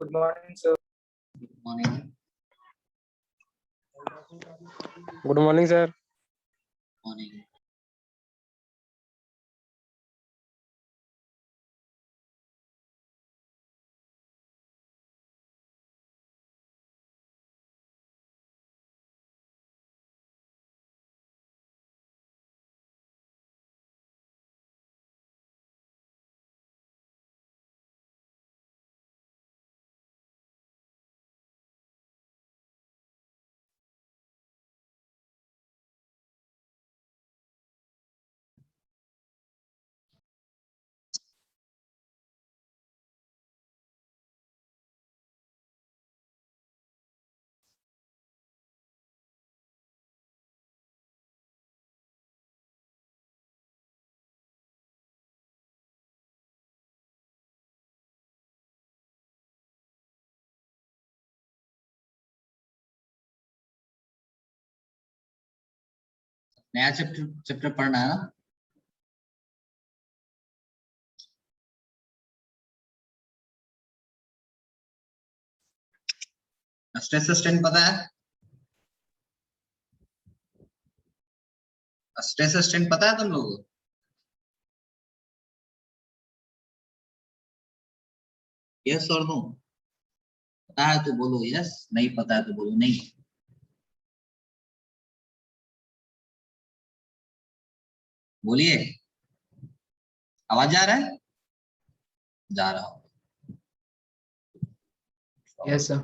Good morning, sir. Morning. Good morning, sir. Morning. नया chapter पढ़ना है ना? स्ट्रेस स्ट्रेन पता है? स्ट्रेस स्ट्रेन पता है तुम लोगों को? यस और नो? पता है तो बोलो यस, नहीं पता है तो बोलो नहीं। बोलिए, आवाज जा रहा है? जा रहा हो? Yes, sir.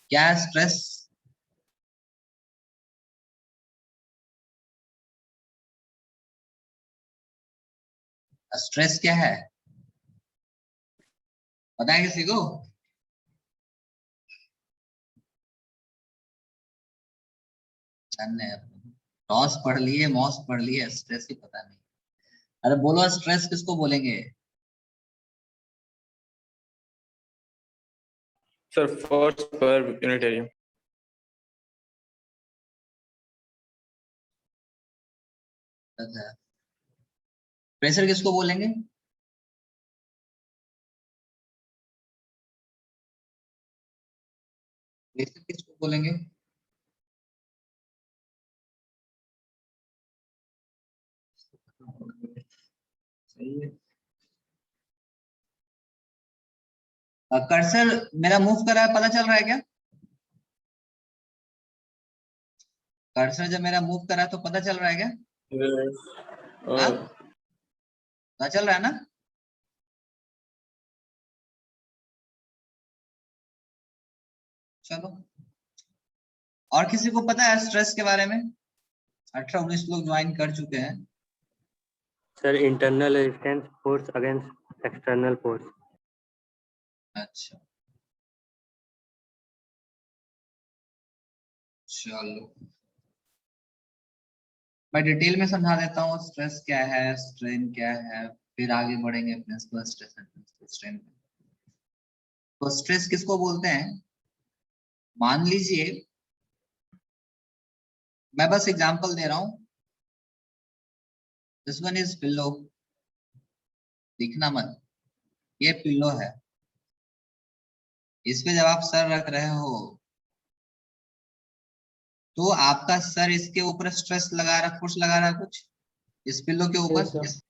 क्या है स्ट्रेस? स्ट्रेस क्या है पता है किसी को? टॉस पढ़ लिए, मॉस पढ़ लिए, स्ट्रेस ही पता नहीं। अरे बोलो स्ट्रेस किसको बोलेंगे? Sir, first per unitarium. Pressure किसको बोलेंगे? प्रेशर किसको बोलेंगे? सही है। कर्सर मेरा मूव कर रहा है, पता चल रहा है क्या? कर्सर जब मेरा मूव कर रहा है तो पता चल रहा है क्या? पता चल रहा है ना? चलो, और किसी को पता है स्ट्रेस के बारे में? 18-19 लोग ज्वाइन कर चुके हैं। Sir, internal resistance force against external force. अच्छा, चलो मैं डिटेल में समझा देता हूँ स्ट्रेस क्या है, स्ट्रेन क्या है, फिर आगे बढ़ेंगे principal stress and principal strain पे। तो स्ट्रेस किसको बोलते हैं? मान लीजिए, मैं बस एग्जांपल दे रहा हूं। दिस वन इज पिल्लो, दिखना मत, ये पिल्लो है। इस पे जब आप सर रख रहे हो तो आपका सर इसके ऊपर स्ट्रेस लगा रहा, फोर्स लगा रहा है कुछ इस पिल्लो के ऊपर। Yes, sir.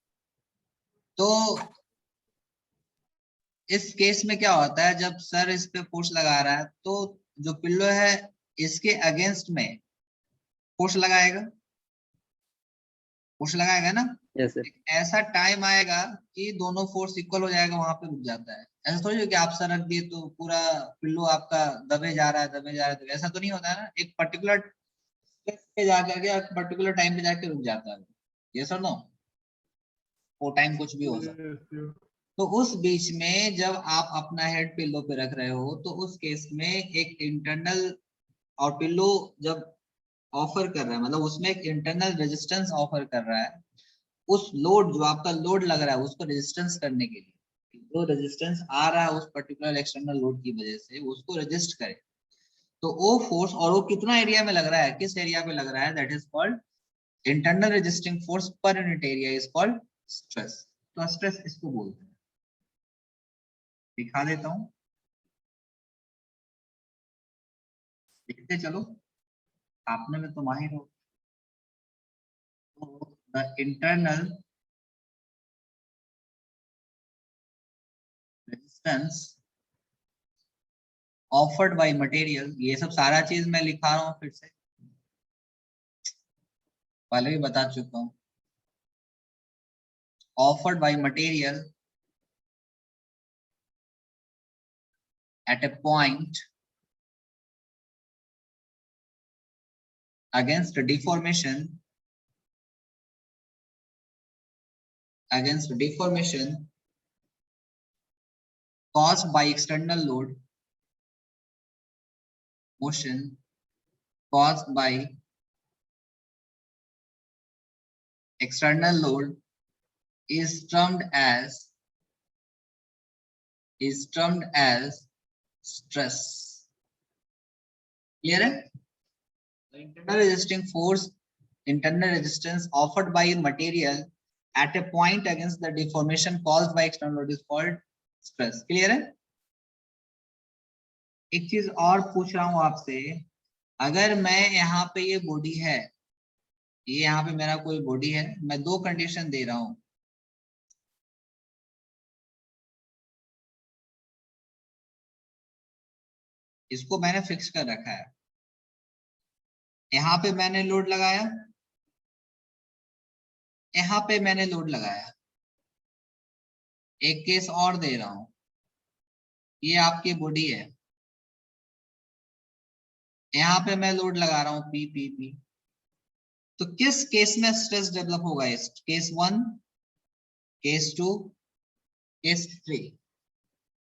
तो इस केस में क्या होता है, जब सर इस पे फोर्स लगा रहा है तो जो पिल्लो है इसके अगेंस्ट में फोर्स लगाएगा, फोर्स लगाएगा ना? Yes sir. ऐसा टाइम आएगा कि दोनों फोर्स इक्वल हो जाएगा, वहां पे रुक जाता है। ऐसा थोड़ी हो कि आप सर रख दिए तो पूरा पिल्लो आपका दबे जा रहा है, दबे जा रहा है, तो ऐसा तो नहीं होता है ना। एक पर्टिकुलर पे जाकर के पर्टिकुलर टाइम पे जाके रुक जाता है। ये सर नो, वो टाइम कुछ भी हो सकता है। तो उस बीच में जब आप अपना हेड पिल्लो पे रख रहे हो तो उस केस में एक इंटरनल, और पिल्लो जब ऑफर कर रहा है मतलब उसमें एक इंटरनल रेजिस्टेंस ऑफर कर रहा है, उस लोड जो आपका लोड लग रहा है उसको रेजिस्टेंस करने के लिए। जो रेजिस्टेंस आ रहा है उस पर्टिकुलर एक्सटर्नल लोड की वजह से, उसको रेजिस्ट करे, तो वो फोर्स, और वो कितना एरिया में लग रहा है, किस एरिया पे लग रहा है, that is called internal resisting force per unit area is called stress. तो स्ट्रेस इसको बोलते हैं। दिखा देता हूं, लिखते चलो, आपने में तो माहिर हो। The internal resistance offered by material, ये सब सारा चीज मैं लिखा रहा हूँ फिर से, पहले भी बता चुका हूँ। Offered by material at a point against deformation caused by external load, motion caused by external load is termed as stress. Clear है? The internal resistance offered by material at a point against the deformation caused by external load is called stress. Clear है? एक चीज और पूछ रहा हूं आपसे, अगर मैं यहाँ पे, ये बॉडी है, ये यहाँ पे मेरा कोई बॉडी है, मैं दो कंडीशन दे रहा हूं, इसको मैंने फिक्स कर रखा है, यहाँ पे मैंने लोड लगाया, यहाँ पे मैंने लोड लगाया, एक केस और दे रहा हूं, ये आपकी बॉडी है, यहाँ पे मैं लोड लगा रहा हूं पी पी पी, तो किस केस में स्ट्रेस डेवलप होगा? केस 1, केस 2, केस 3,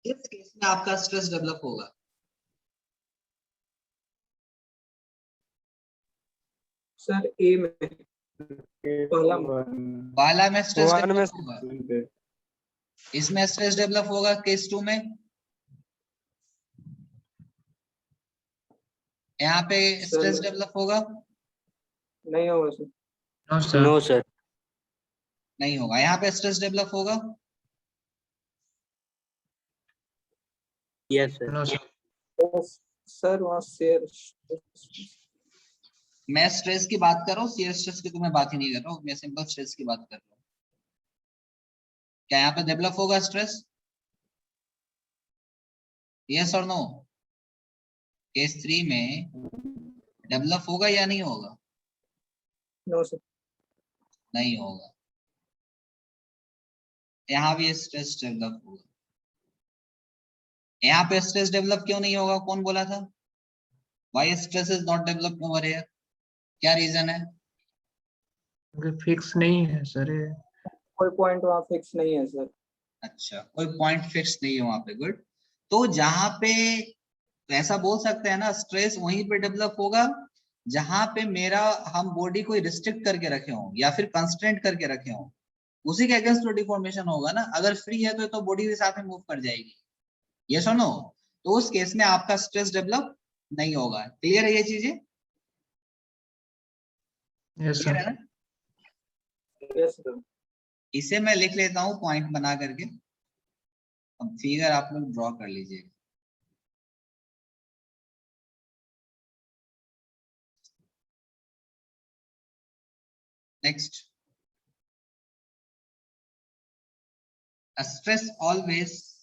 किस केस में आपका स्ट्रेस डेवलप होगा? सर ए में, पहला में स्ट्रेस डेवलप होगा, इसमें स्ट्रेस डेवलप होगा, केस 2 में यहाँ पे स्ट्रेस डेवलप होगा, नहीं होगा सर। No sir. नहीं होगा। यहाँ पे स्ट्रेस डेवलप होगा, यस सर। सर वहाँ शेयर, मैं स्ट्रेस की बात कर रहा हूँ, शियर स्ट्रेस की तो मैं बात ही नहीं कर रहा हूँ, मैं सिंपल स्ट्रेस की बात कर रहा हूँ। क्या यहाँ पे डेवलप होगा स्ट्रेस? यस और नो? केस 3 में डेवलप होगा या नहीं होगा? No sir. नहीं होगा। यहाँ भी स्ट्रेस डेवलप होगा, यहाँ पे स्ट्रेस डेवलप क्यों नहीं होगा? कौन बोला था? Why stress is not develop over here? क्या रीजन है? फिक्स नहीं है सर, कोई पॉइंट वहाँ फिक्स नहीं है सर। अच्छा, कोई पॉइंट फिक्स नहीं है वहां पे, गुड। तो जहां पे, ऐसा बोल सकते हैं ना, स्ट्रेस वहीं पे डेवलप होगा जहां पे मेरा, हम बॉडी को रिस्ट्रिक्ट करके रखे हो या फिर कंस्ट्रेंट करके रखे हो, उसी के अगेंस्ट तो डिफॉर्मेशन होगा ना। अगर फ्री है तो बॉडी भी साथ में मूव कर जाएगी, ये सुनो, तो उस केस में आपका स्ट्रेस डेवलप नहीं होगा। क्लियर है ये चीजें? क्लियर है ना? Yes sir. इसे मैं लिख लेता हूँ पॉइंट बना करके, अब फिगर आप लोग ड्रॉ कर लीजिएगा। Next, stress always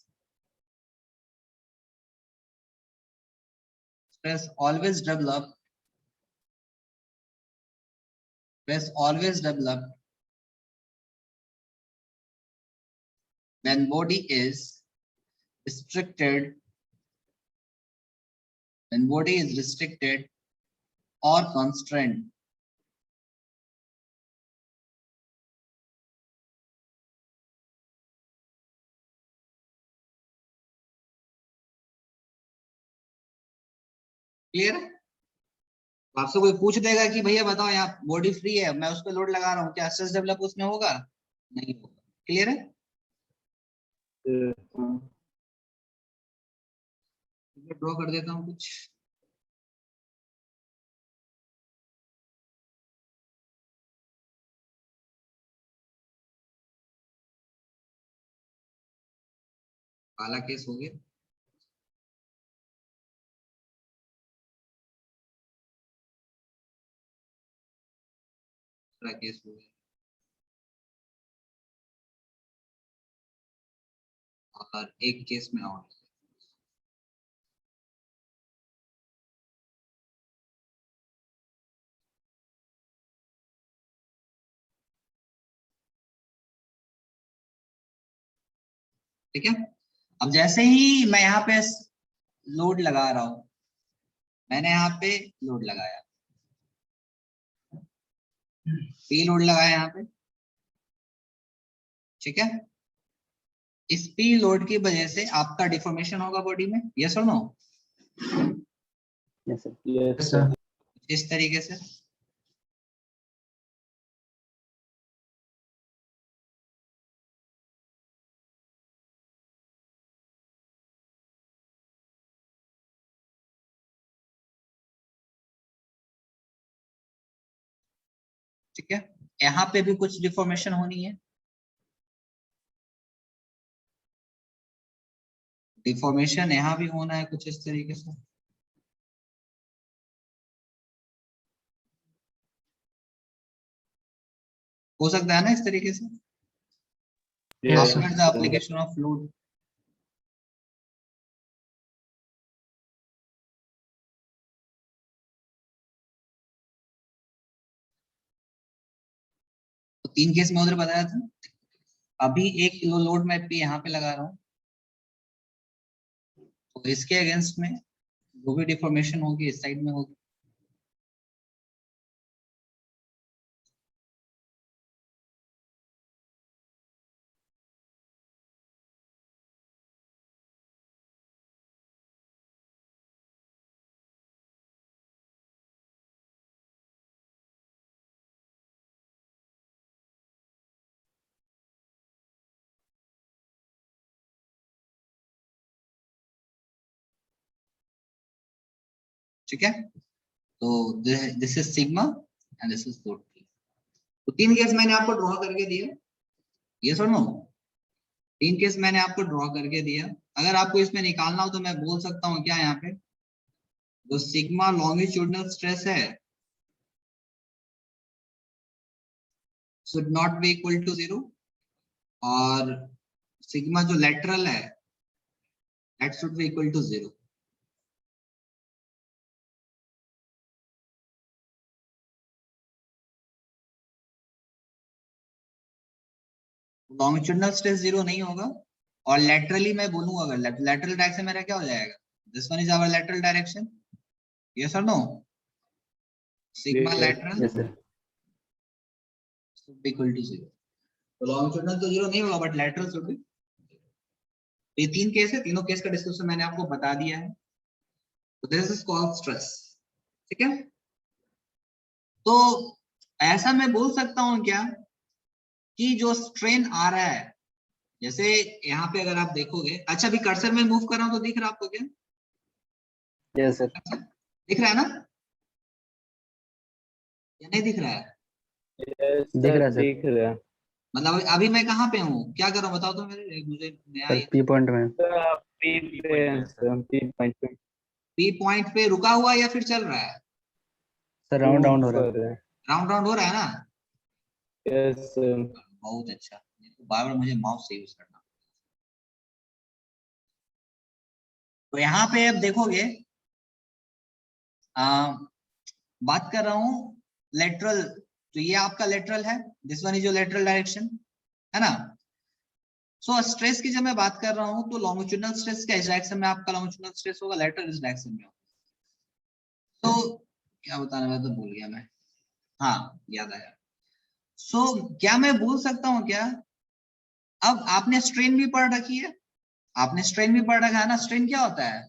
develop when body is restricted or constrained. Clear है? आपसे कोई पूछ देगा कि भैया बताओ, यहाँ बॉडी फ्री है, मैं उस पर लोड लगा रहा हूँ, क्या स्ट्रेस डेवलप उसमें होगा? नहीं होगा। क्लियर है? ड्रॉ कर देता हूँ कुछ। काला केस हो गया। केस हो गया और एक केस में और। ठीक है, अब जैसे ही मैं यहाँ पे लोड लगा रहा हूं, मैंने यहाँ पे लोड लगाया, पी लोड लगाया यहाँ पे। ठीक है, इस पी लोड की वजह से आपका डिफॉर्मेशन होगा बॉडी में, यस और no? Yes sir. Yes sir. इस तरीके से। ठीक है, यहाँ पे भी कुछ डिफॉर्मेशन होनी है। डिफॉर्मेशन यहाँ भी होना है कुछ इस तरीके से। हो सकता है ना इस तरीके से। Yes after sir. The application of load. तो 3 केस में उधर बताया था। अभी 1 किलो लोड मैं पे यहाँ पे लगा रहा हूँ, तो इसके अगेंस्ट में जो भी डिफॉर्मेशन होगी इस साइड में होगी। ठीक है, तो this is sigma and this is load. तो 3 केस मैंने आपको ड्रॉ करके दिया, यस और नो? 3 केस मैंने आपको ड्रॉ करके दिया। अगर आपको इसमें निकालना हो तो मैं बोल सकता हूँ क्या, यहाँ पे जो सिग्मा लॉन्गिट्यूडनल स्ट्रेस है should not be equal to 0 और सिग्मा जो लेटरल है that should be equal to 0। Longitudinal stress 0 नहीं होगा और लेटरली मैं बोलूँ अगर लेटरल डायरेक्शन मेरा क्या हो जाएगा, this one is our lateral direction, yes और no? Sigma lateral yes sir. should be equal to 0। तो लॉन्गिट्यूडनल तो 0 नहीं होगा बट लेटरल शुड बी। ये 3 केस है, तीनों केस का डिस्क्रिप्शन मैंने आपको बता दिया है। तो दिस इज कॉल्ड स्ट्रेस। ठीक है, तो ऐसा मैं बोल सकता हूं क्या कि जो स्ट्रेन आ रहा है, जैसे यहाँ पे अगर आप देखोगे, अच्छा अभी कर्सर में मूव कर रहा हूं तो दिख रहा है आपको क्या? Yes sir. अच्छा, दिख रहा है ना या नहीं दिख रहा है? दिख रहा है सर। दिख रहा है मतलब अभी मैं कहाँ पे हूँ, क्या कर रहा हूँ बताओ तो मेरे, मुझे नया सर पी पॉइंट में। पी पॉइंट पे रुका हुआ या फिर चल रहा है? सर राउंड राउंड हो रहा है। राउंड राउंड हो रहा है ना? यस बहुत अच्छा, बार बार मुझे माउस से यूज करना। तो यहाँ पे अब देखोगे, बात कर रहा हूँ लेटरल, तो ये आपका लेटरल है, this one is your lateral direction, है ना? सो स्ट्रेस की जब मैं बात कर रहा हूँ तो लॉन्गिट्यूडनल स्ट्रेस का इस डायरेक्शन में आपका लॉन्गिट्यूडनल स्ट्रेस होगा, लेटरल इस डायरेक्शन में होगा। तो क्या बताने वाला तो भूल गया मैं, हाँ याद आया। सो क्या मैं बोल सकता हूँ क्या, अब आपने स्ट्रेन भी पढ़ रखी है, आपने स्ट्रेन भी पढ़ रखा है ना। स्ट्रेन क्या होता है?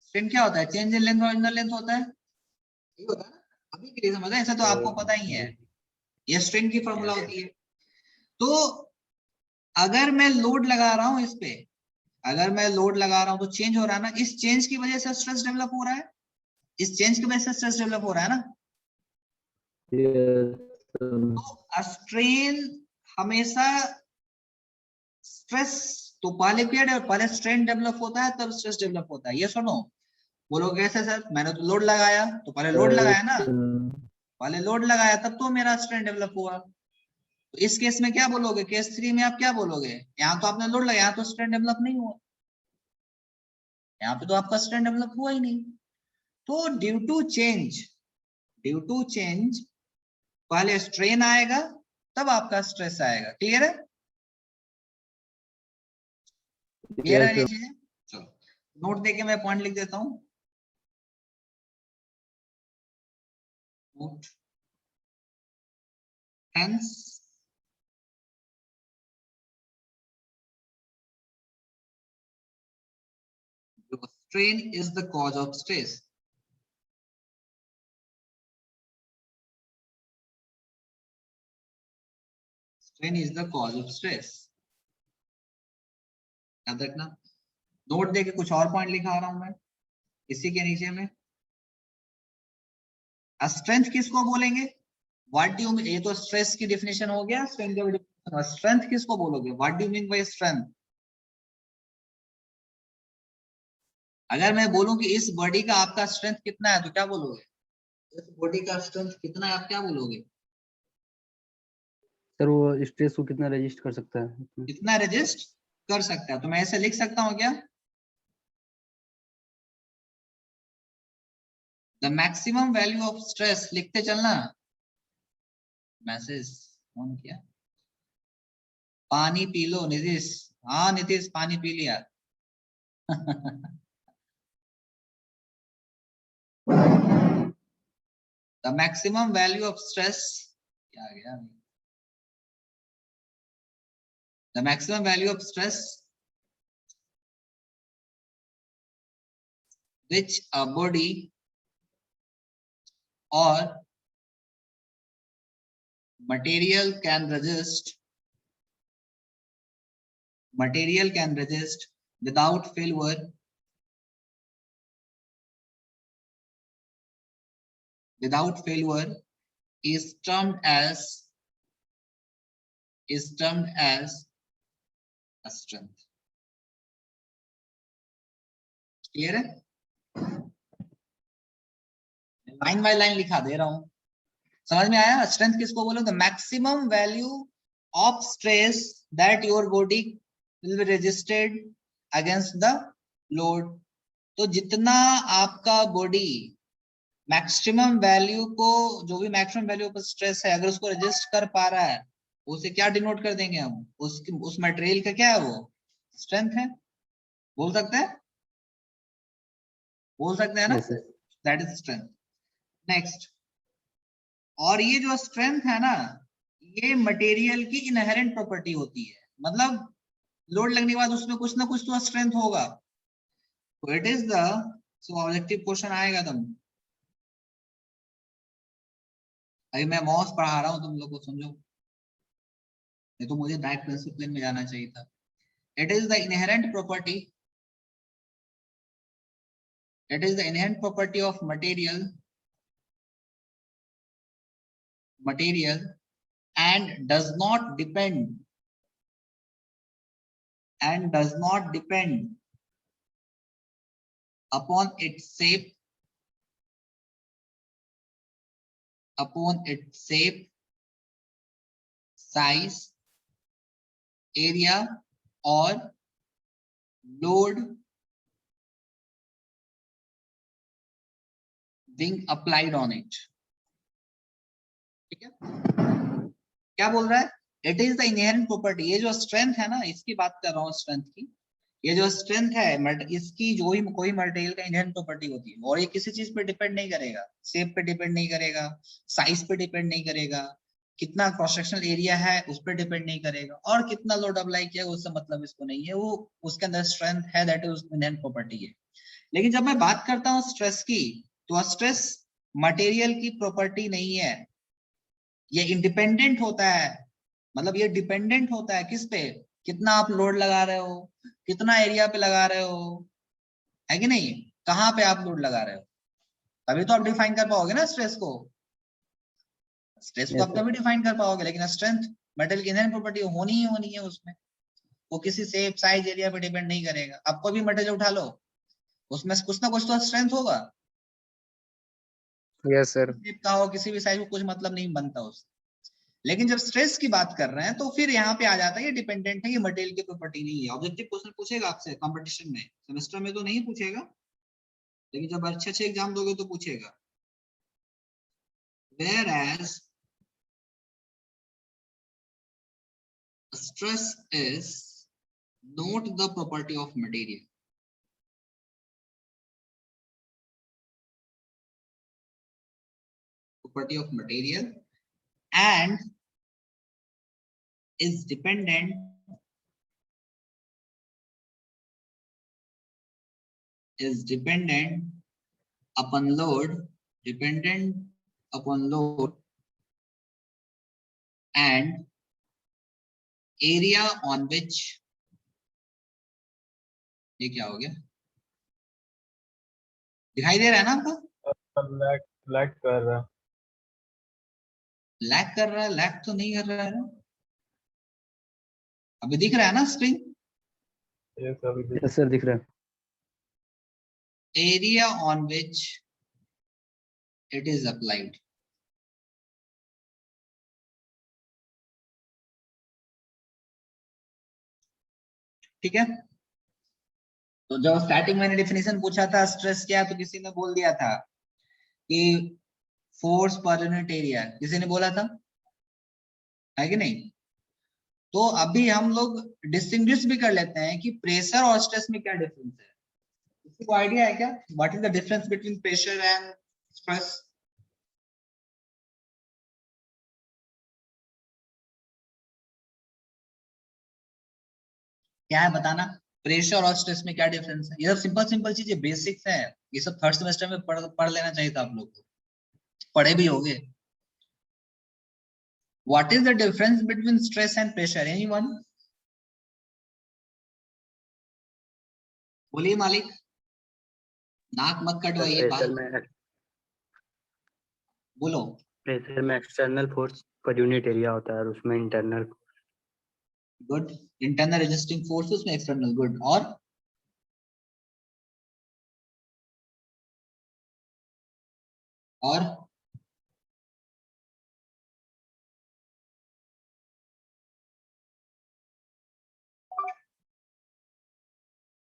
स्ट्रेन क्या होता है? चेंज इन लेंथ और इनर लेंथ होता है, यही होता है ना? अभी के लिए समझ, ऐसा तो आपको पता ही है, ये स्ट्रेन की फॉर्मूला होती है। तो अगर मैं लोड लगा रहा हूं इस पे, अगर मैं लोड लगा रहा हूं तो चेंज हो रहा है ना, इस चेंज की वजह से स्ट्रेस डेवलप हो रहा है, इस चेंज की वजह से स्ट्रेस डेवलप हो रहा है ना। Yes, sir. तो स्ट्रेन हमेशा स्ट्रेस, तो पहले क्या है, पहले स्ट्रेन डेवलप होता है तब स्ट्रेस डेवलप होता है, ये सुनो। बोलो कैसे सर, मैंने तो लोड लगाया, तो पहले लोड लगाया ना, पहले लोड लगाया तब तो मेरा स्ट्रेन डेवलप हुआ। तो इस केस में क्या बोलोगे, केस 3 में आप क्या बोलोगे, यहाँ तो आपने लोड लगाया, तो स्ट्रेन डेवलप नहीं हुआ, यहाँ पे तो आपका स्ट्रेन डेवलप हुआ ही नहीं। तो due to change, due to change पहले स्ट्रेन आएगा तब आपका स्ट्रेस आएगा। क्लियर है, क्लियर है Yes, ये sir. चीजें। चलो नोट देके मैं पॉइंट लिख देता हूं। Note, hence strain is the cause of stress. Strain is the cause of stress, याद रखना। नोट देके कुछ और पॉइंट लिखा रहा हूं मैं इसी के नीचे में। स्ट्रेंथ किसको बोलेंगे, व्हाट डू, ये तो स्ट्रेस की डेफिनेशन हो गया, स्ट्रेंथ का डेफिनेशन। स्ट्रेंथ किसको बोलोगे, what do mean by strength. अगर मैं बोलूं कि इस बॉडी का आपका स्ट्रेंथ कितना है, तो क्या बोलोगे, इस बॉडी का स्ट्रेंथ कितना है, आप क्या बोलोगे, सर वो स्ट्रेस को कितना रेजिस्ट कर सकता है। कितना रेजिस्ट कर सकता है। तो मैं ऐसे लिख सकता हूं क्या, the maximum value of stress, लिखते चलना। मैसेज ऑन किया, पानी पी लो नीतीश। हाँ नीतीश पानी पी लिया। The maximum value of stress, क्या आ गया, the maximum value of stress which a body or material can resist, material can resist without failure, without failure is termed as a strength. Clear है, line by line लिखा दे रहा हूं, समझ में आया। Strength किसको बोलो, the maximum value of stress that your body will be resisted against the load. तो जितना आपका बॉडी मैक्सिमम वैल्यू को, जो भी मैक्सिमम वैल्यू पर स्ट्रेस है, अगर उसको रेजिस्ट कर पा रहा है, उसे क्या डिनोट कर देंगे हम, उस मटेरियल का क्या है, वो स्ट्रेंथ है। बोल सकते हैं, बोल सकते हैं ना, yes sir. That is strength. Next, और ये जो स्ट्रेंथ है ना, ये मटेरियल की इनहेरेंट प्रॉपर्टी होती है, मतलब लोड लगने के बाद उसमें कुछ ना कुछ तो स्ट्रेंथ होगा। तो it is the, so objective question आएगा तुम, अभी मैं मॉस पढ़ा रहा हूँ, तुम लोग को समझो, नहीं तो मुझे डायरेक्ट प्रिंसिपल में जाना चाहिए था। It is the inherent property, it is the inherent property of material and does not depend upon its shape, size, area or load being applied on it। ठीक है, क्या बोल रहा है, it is the inherent property, ये जो strength है ना, इसकी बात कर रहा हूँ स्ट्रेंथ की, ये जो स्ट्रेंथ है इसकी जो ही कोई मटेरियल का इनहेरेंट प्रॉपर्टी होती है, और ये किसी चीज पे डिपेंड नहीं करेगा, शेप पे डिपेंड नहीं करेगा, साइज पे डिपेंड नहीं करेगा, कितना क्रॉस सेक्शनल एरिया है उस पर डिपेंड नहीं करेगा, और कितना लोड अप्लाई किया उससे मतलब इसको नहीं है, वो उसके अंदर स्ट्रेंथ है, दैट इज इनहेरेंट प्रॉपर्टी है। लेकिन जब मैं बात करता हूँ स्ट्रेस की, तो स्ट्रेस मटेरियल की प्रॉपर्टी नहीं है, ये इंडिपेंडेंट होता है, मतलब ये डिपेंडेंट होता है किस पे, कितना आप लोड लगा रहे हो, कितना एरिया पे लगा रहे हो, है कि नहीं, कहाँ पे आप लोड लगा रहे हो, तभी तो आप डिफाइन कर पाओगे ना स्ट्रेस को। स्ट्रेस को Yes, आप तभी डिफाइन कर पाओगे, लेकिन स्ट्रेंथ मेटेरियल की इनहेरेंट प्रॉपर्टी होनी ही होनी है उसमें, वो किसी शेप साइज एरिया पे डिपेंड नहीं करेगा। आप कोई भी मटेरियल उठा लो, उसमें कुछ ना कुछ तो स्ट्रेंथ होगा, यस सर। शेप का हो किसी भी साइज को कुछ मतलब नहीं बनता उससे। लेकिन जब स्ट्रेस की बात कर रहे हैं तो फिर यहाँ पे आ जाता है ये डिपेंडेंट है, ये मटेरियल की प्रॉपर्टी नहीं है। ऑब्जेक्टिव क्वेश्चन पूछेगा आपसे कंपटीशन में, सेमेस्टर में तो नहीं पूछेगा, लेकिन जब अच्छे अच्छे एग्जाम दोगे तो पूछेगा। Whereas stress is not the property of material. Property of material and is dependent upon load, dependent upon load and area on which, ये क्या हो गया, दिखाई दे रहा है ना आपको? लैग कर रहा है। लैग कर रहा है? लैग तो नहीं कर रहा है ना, अभी दिख रहा है ना स्क्रीन? यस अभी देख- yes sir, दिख रहा है। Area on which it is applied. ठीक है, तो जब स्टार्टिंग मैंने डेफिनेशन पूछा था स्ट्रेस क्या, तो किसी ने बोल दिया था कि फोर्स पर यूनिट एरिया, किसी ने बोला था, है कि नहीं? तो अभी हम लोग डिस्टिंग्विश भी कर लेते हैं कि प्रेशर और स्ट्रेस में क्या डिफरेंस है। किसी को आइडिया है क्या, what is the difference between pressure and stress? क्या है बताना, प्रेशर और स्ट्रेस में क्या डिफरेंस है? ये सब सिंपल सिंपल चीजें, बेसिक्स है, ये सब थर्ड सेमेस्टर में पढ़ लेना चाहिए था आप लोग को, पढ़े भी होंगे। What is the difference between stress and pressure? Anyone? बोलिए मालिक, नाक मत कटवाइए प्रेशर बाल, में बोलो। प्रेशर में external force per unit area होता है और उसमें internal good, internal resisting force, उसमें एक्सटर्नल, गुड। और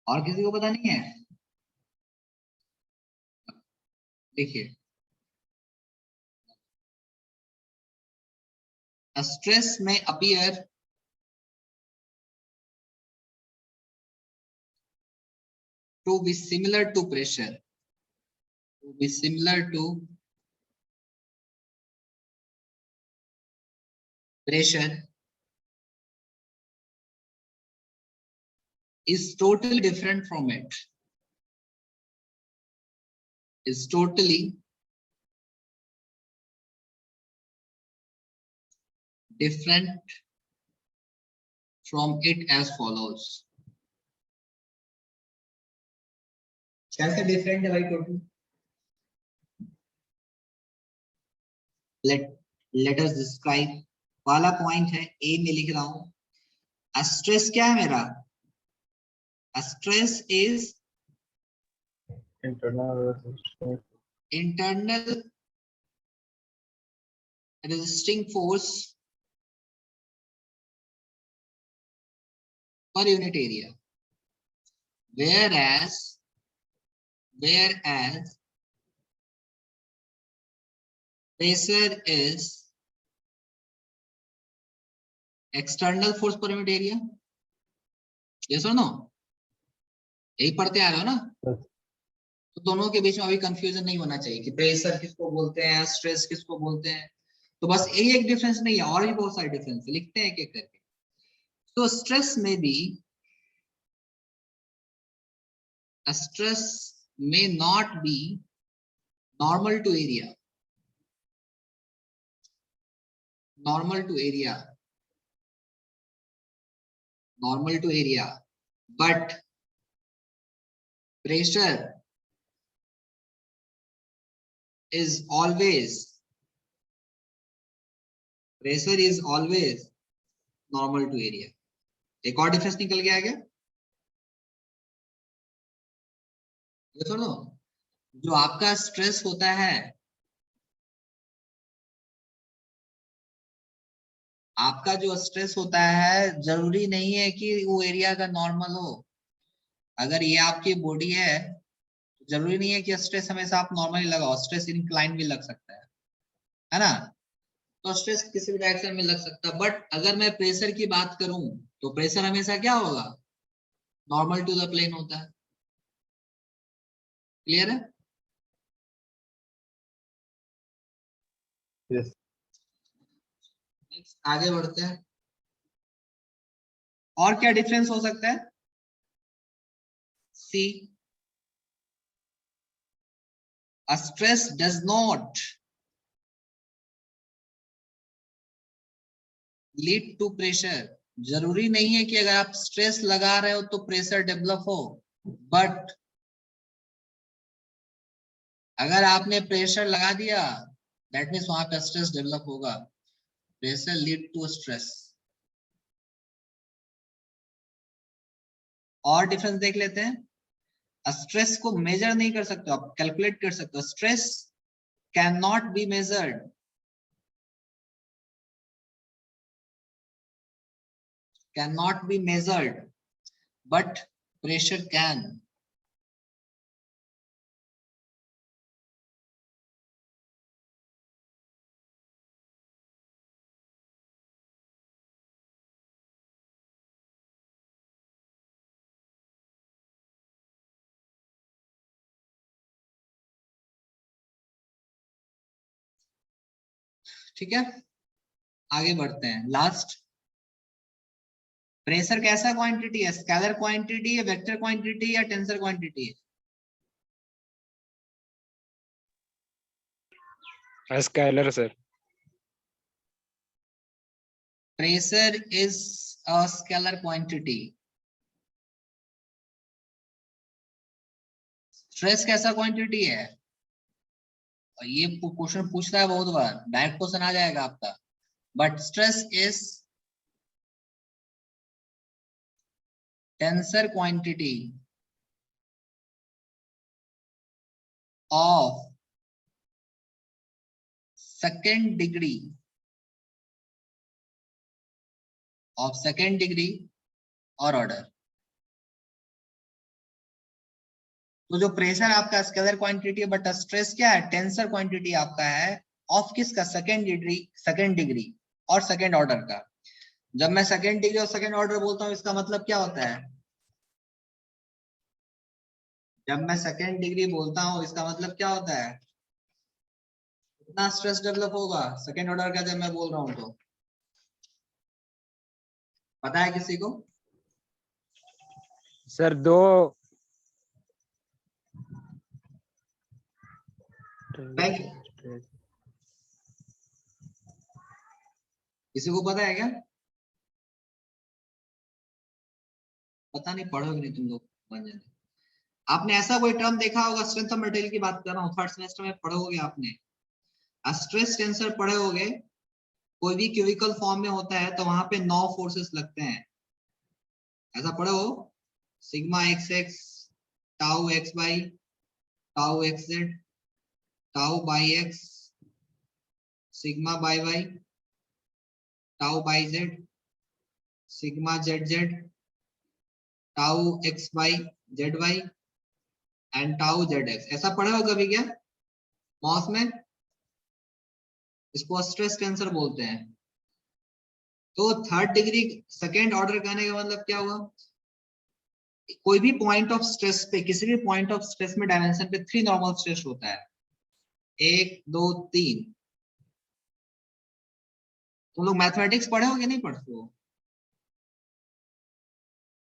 और किसी को पता नहीं है? देखिए, स्ट्रेस में appear to be similar to pressure, to be similar to pressure is totally different from it, is totally different from it as follows. कैसे डिफरेंट है भाई टोटल? let us describe। पहला पॉइंट है, ए में लिख रहा हूं, स्ट्रेस क्या है मेरा? Stress is internal resistance internal resisting force per unit area, whereas pressure is external force per unit area। yes or no? यही पढ़ते आ रहे हो ना? तो दोनों के बीच में अभी कंफ्यूजन नहीं होना चाहिए कि प्रेशर किसको बोलते हैं, स्ट्रेस किसको बोलते हैं। तो बस यही एक डिफरेंस नहीं है, और भी बहुत सारे डिफरेंस है, लिखते हैं एक एक करके। तो stress may not be normal to area, normal to area, but pressure is always normal to area. एक और डिफरेंस निकल गया क्या? ये सुनो, जो आपका स्ट्रेस होता है, आपका जो स्ट्रेस होता है जरूरी नहीं है कि वो एरिया का नॉर्मल हो। अगर ये आपकी बॉडी है, जरूरी नहीं है कि स्ट्रेस हमेशा आप नॉर्मली लगाओ, स्ट्रेस इंक्लाइन भी लग सकता है ना? तो स्ट्रेस किसी भी डायरेक्शन में लग सकता है, बट अगर मैं प्रेशर की बात करूं तो प्रेशर हमेशा क्या होगा? नॉर्मल टू द प्लेन होता है। क्लियर है? Yes. नेक्स्ट आगे बढ़ते हैं। और क्या डिफरेंस हो सकता है? सी, a stress does not lead to pressure। जरूरी नहीं है कि अगर आप स्ट्रेस लगा रहे हो तो प्रेशर डेवलप हो, बट अगर आपने प्रेशर लगा दिया दैट मीन्स वहां पे स्ट्रेस डेवलप होगा। Pressure lead to stress. और डिफरेंस देख लेते हैं। स्ट्रेस को मेजर नहीं कर सकते, आप कैलकुलेट कर सकते हो। Stress can not be measured, cannot be measured, but pressure can। ठीक है, आगे बढ़ते हैं। लास्ट, प्रेशर कैसा क्वांटिटी है? स्केलर क्वांटिटी है, वेक्टर क्वांटिटी या टेंसर क्वांटिटी है? Scalar sir. Pressure is a scalar quantity. Stress कैसा क्वांटिटी है? और ये क्वेश्चन पूछ रहा है बहुत बार, डायरेक्ट क्वेश्चन आ जाएगा आपका। But stress is tensor quantity of second degree और ऑर्डर। तो जो प्रेशर आपका स्केलर क्वांटिटी है, बट स्ट्रेस क्या है? टेंसर क्वांटिटी आपका है ऑफ किसका? सेकेंड डिग्री और सेकेंड ऑर्डर का। जब मैं सेकेंड डिग्री और सेकेंड ऑर्डर बोलता हूं इसका मतलब क्या होता है? जब मैं सेकेंड डिग्री बोलता हूं इसका मतलब क्या होता है? कितना स्ट्रेस डेवलप होगा सेकेंड ऑर्डर का जब मैं बोल रहा हूं तो? पता है किसी को? सर दो किसी को पता है क्या? पता नहीं, पढ़ोगे नहीं तुम लोग, बन जाने। आपने ऐसा कोई टर्म देखा होगा, स्ट्रेंथ ऑफ मटेरियल की बात कर रहा हूँ, थर्ड सेमेस्टर में पढ़ोगे आपने, स्ट्रेस टेंसर पढ़े होगे। कोई भी क्यूबिकल फॉर्म में होता है तो वहां पे 9 फोर्सेस लगते हैं, ऐसा पढ़े हो? Sigma x x, tau x y, tau x z, tau y x, sigma y y, tau y z, sigma z z, tau x y z y and tau z x. ऐसा पढ़े हो कभी क्या मॉस में? इसको stress tensor बोलते हैं। तो थर्ड डिग्री सेकेंड ऑर्डर कहने का मतलब क्या हुआ? कोई भी पॉइंट ऑफ स्ट्रेस पे, किसी भी पॉइंट ऑफ स्ट्रेस में डायमेंशन पे 3 नॉर्मल स्ट्रेस होता है, 1 2 3। तुम लोग मैथमेटिक्स पढ़े हो कि नहीं पढ़ते हो?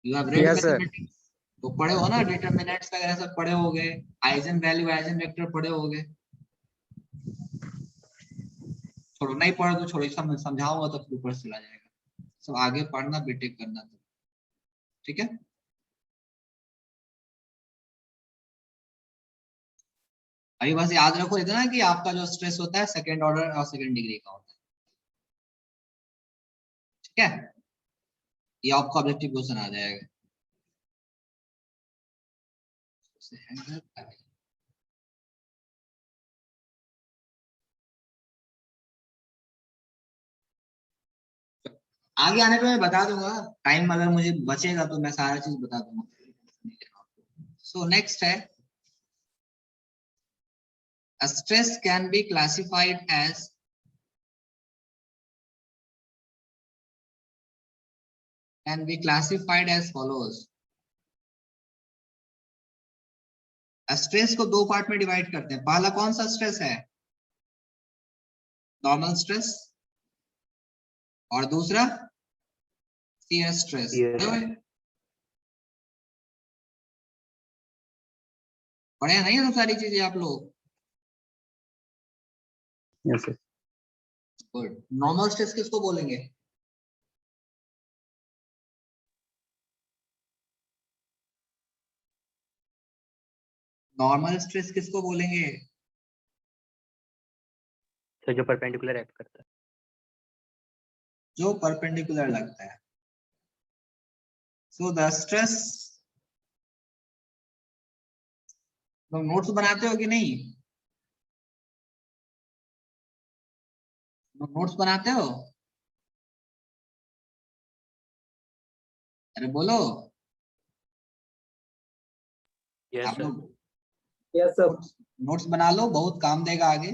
You have read yes sir. Mathematics, तो पढ़े हो ना, डिटरमिनेंट्स वगैरह सब पढ़े होगे, आइजन वैल्यू आइजन वेक्टर पढ़े होगे। छोड़ो, नहीं पढ़ो तो छोड़ो, सब समझाऊंगा तो फिर ऊपर चला जाएगा। सब आगे पढ़ना, बीटेक करना। ठीक है। अभी बस याद रखो इतना कि आपका जो स्ट्रेस होता है सेकेंड ऑर्डर और सेकेंड डिग्री का होता है, ठीक है। ये आपका ऑब्जेक्टिव क्वेश्चन आ जाएगा। आगे आने पे मैं बता दूंगा, टाइम अगर मुझे बचेगा तो मैं सारा चीज बता दूंगा। सो नेक्स्ट है, stress can be classified as follows। Stress को दो पार्ट में डिवाइड करते हैं। पहला कौन सा स्ट्रेस है? नॉर्मल स्ट्रेस, और दूसरा शियर स्ट्रेस। Shear। पढ़े नहीं है तो सारी चीजें आप लोग? Yes, sir। Good. Normal stress किसको बोलेंगे? नॉर्मल स्ट्रेस किसको बोलेंगे? तो जो परपेंडिकुलर एक्ट करता है। जो परपेंडिकुलर लगता है। सो द स्ट्रेस, तो नोट्स बनाते हो कि नहीं? नोट्स बनाते हो? अरे बोलो। Yes, आप sir। लोग यस सर। नोट्स बना लो, बहुत काम देगा आगे।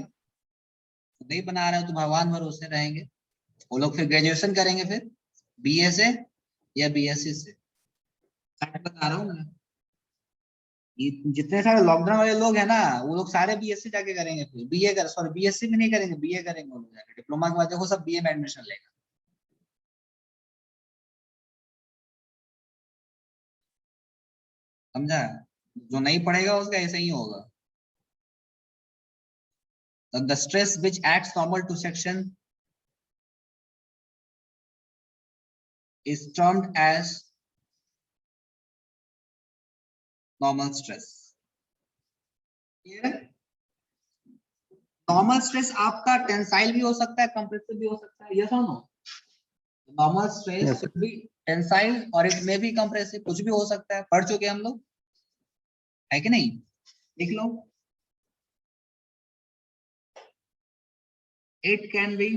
नहीं बना रहे हो तो भगवान भरोसे रहेंगे। वो लोग फिर ग्रेजुएशन करेंगे, फिर बीए से या बीएससी से। फैक्ट बता रहा हूँ मैं। ये जितने सारे लॉकडाउन वाले लोग हैं ना, वो लोग सारे बीएससी जाके करेंगे, फिर बीए कर, सॉरी बीएससी में नहीं करेंगे, बीए करेंगे वो लोग जाके। डिप्लोमा के बाद देखो सब बीए में एडमिशन लेगा। समझा? जो नहीं पढ़ेगा उसका ऐसे ही होगा। The stress which acts normal to section is termed as normal stress। Normal stress आपका टेंसाइल भी हो सकता है, कंप्रेसिव भी हो सकता है। यस और no? Normal stress Yes, sir। Could be tensile और इट मे बी कंप्रेसिव, कुछ भी हो सकता है। पढ़ चुके हम लोग, है कि नहीं? लिख लो। इट कैन बी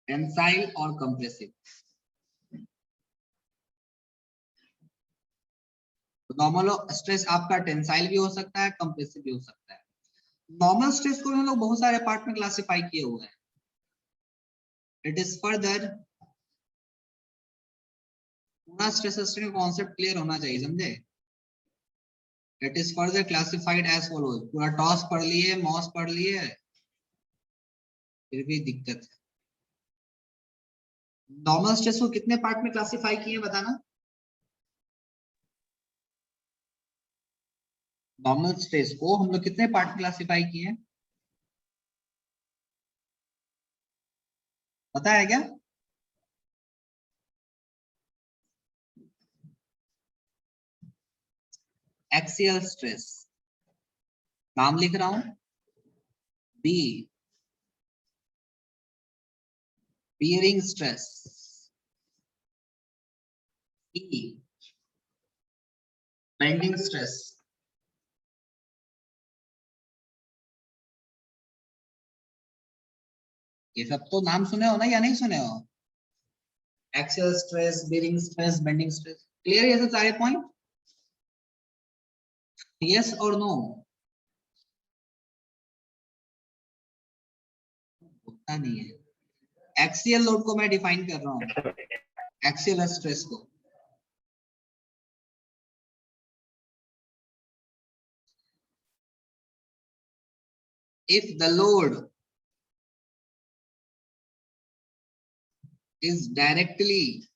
टेंसाइल और कंप्रेसिव। नॉर्मल स्ट्रेस आपका टेंसाइल भी हो सकता है, कंप्रेसिव भी हो सकता है। नॉर्मल स्ट्रेस को हम लोग बहुत सारे पार्ट में क्लासिफाई किए हुए हैं। इट इज फर्दर, पूरा स्ट्रेस स्ट्रेन कॉन्सेप्ट क्लियर होना चाहिए, समझे? It is further classified as follows. पूरा टॉस पढ़ लिए, मॉस पढ़ लिए, फिर भी दिक्कत है। नॉर्मल स्ट्रेस को कितने पार्ट में क्लासिफाई किए बताना? नॉर्मल स्ट्रेस को हम लोग कितने पार्ट में क्लासिफाई किए? पता है क्या? एक्सियल स्ट्रेस, नाम लिख रहा हूं, बी बियरिंग स्ट्रेस, ई बेंडिंग स्ट्रेस, ये सब तो नाम सुने हो ना या नहीं सुने हो? Axial stress, bearing stress, bending stress. Clear है ये सब सारे पॉइंट? यस और नो? होता नहीं है। एक्सियल लोड को मैं डिफाइन कर रहा हूं, एक्सियल स्ट्रेस को। if the load is directly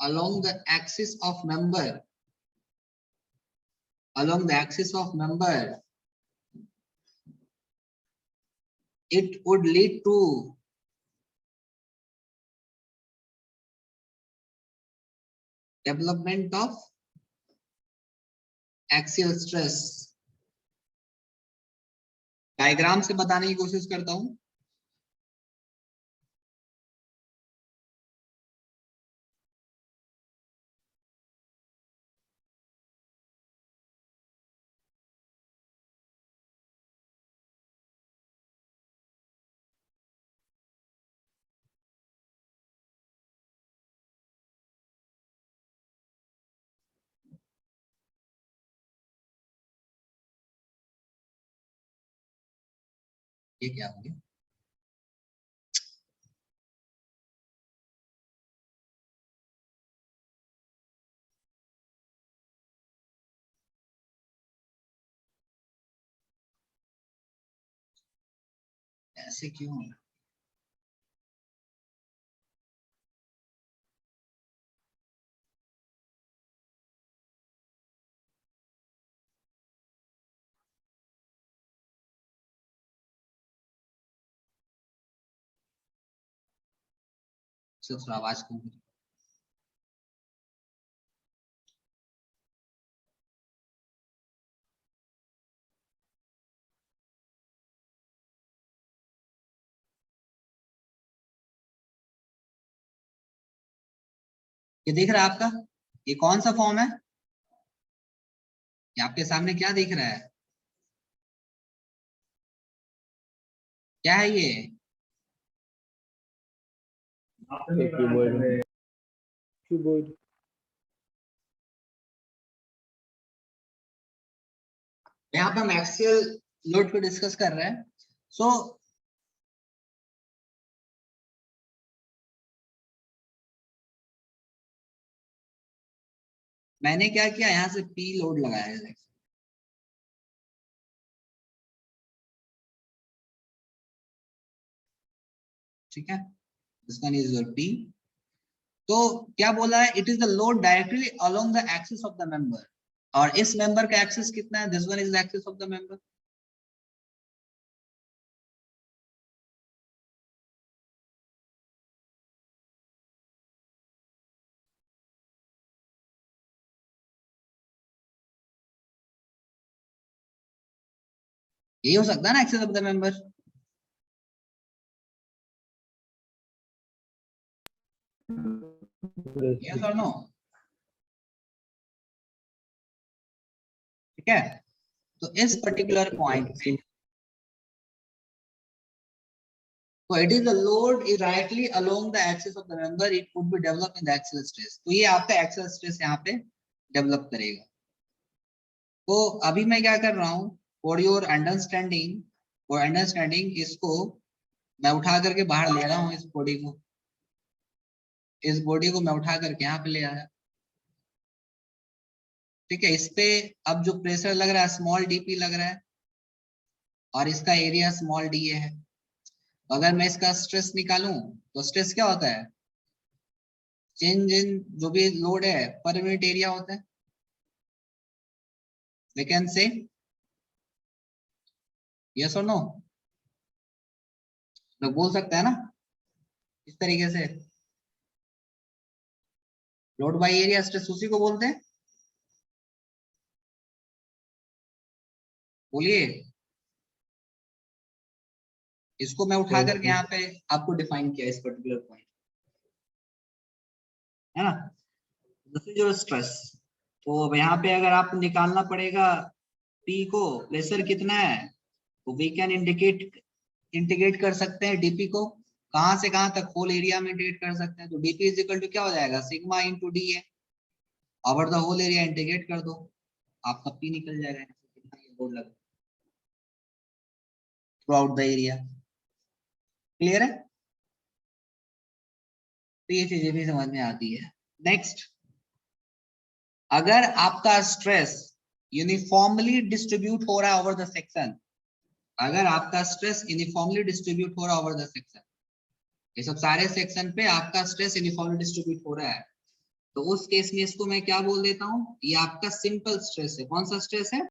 along the axis of member, it would lead to development of axial stress. Diagram से बताने की कोशिश करता हूं. ये क्या हो गया? ऐसे क्यों हो रहा है? थोड़ा आवाज कम करिए. ये दिख रहा है आपका? ये कौन सा फॉर्म है? ये आपके सामने क्या दिख रहा है? क्या है ये? कीबोर्ड. यहाँ पे हम एक्सियल लोड पे डिस्कस कर रहे हैं. सो मैंने क्या किया, यहाँ से पी लोड लगाया है. ठीक है, this one is your P. तो क्या बोला है? It is the load directly along the axis of the member. और इस मेंबर का एक्सिस कितना है? This one is the axis of the member. यही हो सकता है ना axis of the member. Yes और नो? ठीक है, तो इस पर्टिकुलर पॉइंट पे so it is the load is directly along the axis of the member. It could be developed in the axial stress. तो ये आपका axial stress यहाँ पे डेवलप करेगा. तो अभी मैं क्या कर रहा हूँ, for your understanding इसको मैं उठा करके बाहर ले रहा हूँ. इस बॉडी को मैं उठा करके यहाँ पे ले आया. ठीक है, इस पे अब जो प्रेशर लग रहा है स्मॉल डीपी लग रहा है और इसका एरिया स्मॉल डी है. अगर मैं इसका स्ट्रेस निकालूं तो स्ट्रेस क्या होता है? चेंज इन जो भी लोड है पर यूनिट एरिया होता है. वी कैन से यस और नो. लोग बोल सकते हैं ना इस तरीके से, लोड बाय एरिया स्ट्रेस उसी को बोलते हैं. बोलिए. इसको मैं उठा करके यहाँ पे आपको डिफाइन किया इस पर्टिकुलर पॉइंट, है ना. This is your stress. तो अब यहाँ पे अगर आपको निकालना पड़ेगा पी को, प्रेशर कितना है, तो वी कैन इंटीग्रेट कर सकते हैं डीपी को. कहां से कहां तक? होल एरिया में इंटीग्रेट कर सकते हैं. तो डीपी इज इक्वल टू क्या हो जाएगा? सिग्मा इंटू डी है. Over the whole area integrate कर दो, आपका पी निकल जाएगा. कितना ये लोड लगा through out the area. Clear है? तो ये चीजें भी समझ में आती है. नेक्स्ट, अगर आपका स्ट्रेस यूनिफॉर्मली डिस्ट्रीब्यूट हो रहा है ओवर द सेक्शन, अगर आपका स्ट्रेस यूनिफॉर्मली डिस्ट्रीब्यूट हो रहा है ओवर द सेक्शन, ये सब सारे सेक्शन पे आपका स्ट्रेस यूनिफॉर्मली डिस्ट्रीब्यूट हो रहा है, तो उस केस में इसको मैं क्या बोल देता हूँ, ये आपका सिंपल स्ट्रेस है. कौन सा स्ट्रेस है?